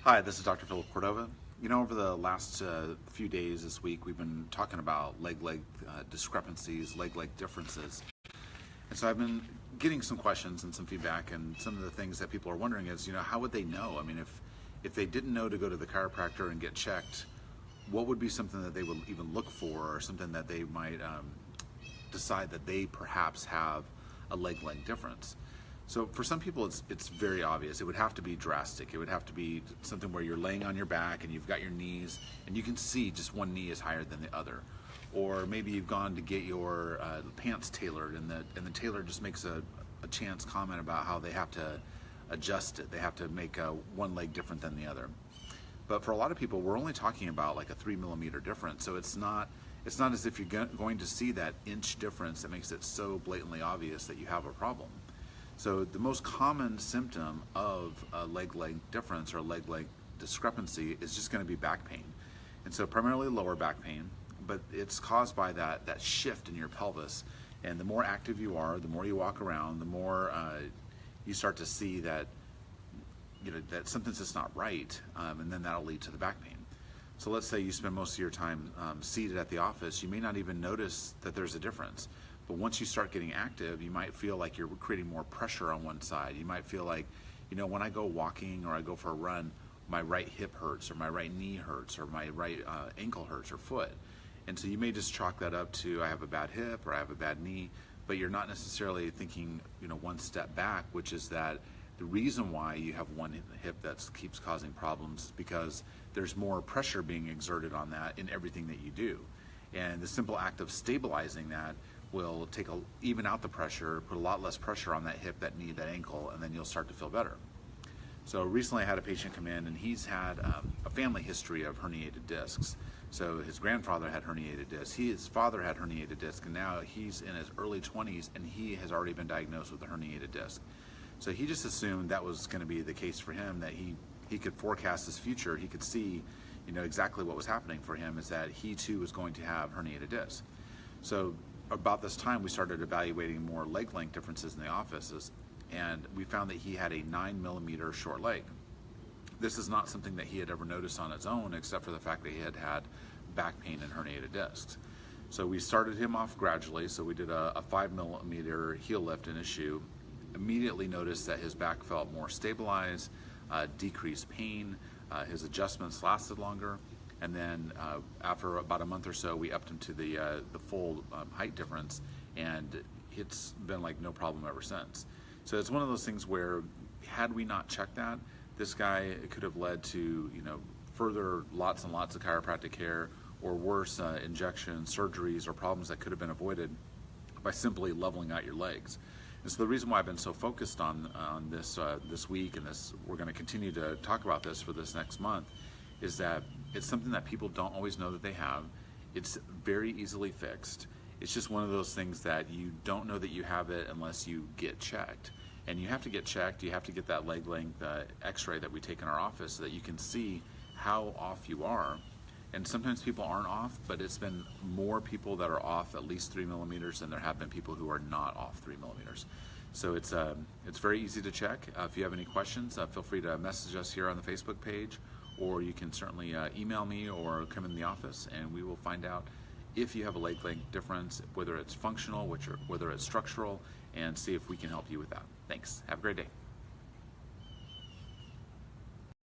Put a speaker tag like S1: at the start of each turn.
S1: Hi, this is Dr. Philip Cordova. You know, over the last few days this week, we've been talking about leg length discrepancies, leg length differences. And so I've been getting some questions and some feedback, and some of the things that people are wondering is, you know, how would they know? I mean, if they didn't know to go to the chiropractor and get checked, what would be something that they would even look for, or something that they might decide that they perhaps have a leg length difference? So for some people, it's very obvious. It would have to be drastic. It would have to be something where you're laying on your back and you've got your knees, and you can see just one knee is higher than the other. Or maybe you've gone to get your pants tailored, and the tailor just makes a chance comment about how they have to adjust it. They have to make one leg different than the other. But for a lot of people, we're only talking about like a 3 millimeter difference. So it's not as if you're going to see that inch difference that makes it so blatantly obvious that you have a problem. So the most common symptom of a leg length difference or leg length discrepancy is just going to be back pain. And so primarily lower back pain, but it's caused by that shift in your pelvis. And the more active you are, the more you walk around, the more you start to see that, you know, that something's just not right, and then that'll lead to the back pain. So let's say you spend most of your time seated at the office, you may not even notice that there's a difference. But once you start getting active, you might feel like you're creating more pressure on one side. You might feel like, you know, when I go walking or I go for a run, my right hip hurts, or my right knee hurts, or my right ankle hurts, or foot. And so you may just chalk that up to, I have a bad hip or I have a bad knee, but you're not necessarily thinking, you know, one step back, which is that the reason why you have one hip that keeps causing problems is because there's more pressure being exerted on that in everything that you do. And the simple act of stabilizing that will even out the pressure, put a lot less pressure on that hip, that knee, that ankle, and then you'll start to feel better. So recently I had a patient come in, and he's had a family history of herniated discs. So his grandfather had herniated discs, his father had herniated discs, and now he's in his early 20s and he has already been diagnosed with a herniated disc. So he just assumed that was going to be the case for him, that he could forecast his future. He could see, you know, exactly what was happening for him, is that he too was going to have herniated discs. So about this time, we started evaluating more leg length differences in the offices, and we found that he had a 9 millimeter short leg. This is not something that he had ever noticed on his own, except for the fact that he had had back pain and herniated discs. So we started him off gradually. So we did a 5 millimeter heel lift in his shoe, immediately noticed that his back felt more stabilized, decreased pain, his adjustments lasted longer. And then after about a month or so, we upped him to the full height difference, and it's been like no problem ever since. So it's one of those things where, had we not checked that, this guy could have led to, you know, further lots and lots of chiropractic care, or worse, injections, surgeries, or problems that could have been avoided by simply leveling out your legs. And so the reason why I've been so focused on this this week, and we're going to continue to talk about this for this next month, is that it's something that people don't always know that they have. It's very easily fixed. It's just one of those things that you don't know that you have it unless you get checked. And you have to get checked. You have to get that leg length x-ray that we take in our office, so that you can see how off you are. And sometimes people aren't off, but it's been more people that are off at least 3 millimeters than there have been people who are not off 3 millimeters. So it's very easy to check. If you have any questions, feel free to message us here on the Facebook page, or you can certainly email me or come in the office, and we will find out if you have a leg length difference, whether it's functional, whether it's structural, and see if we can help you with that. Thanks. Have a great day.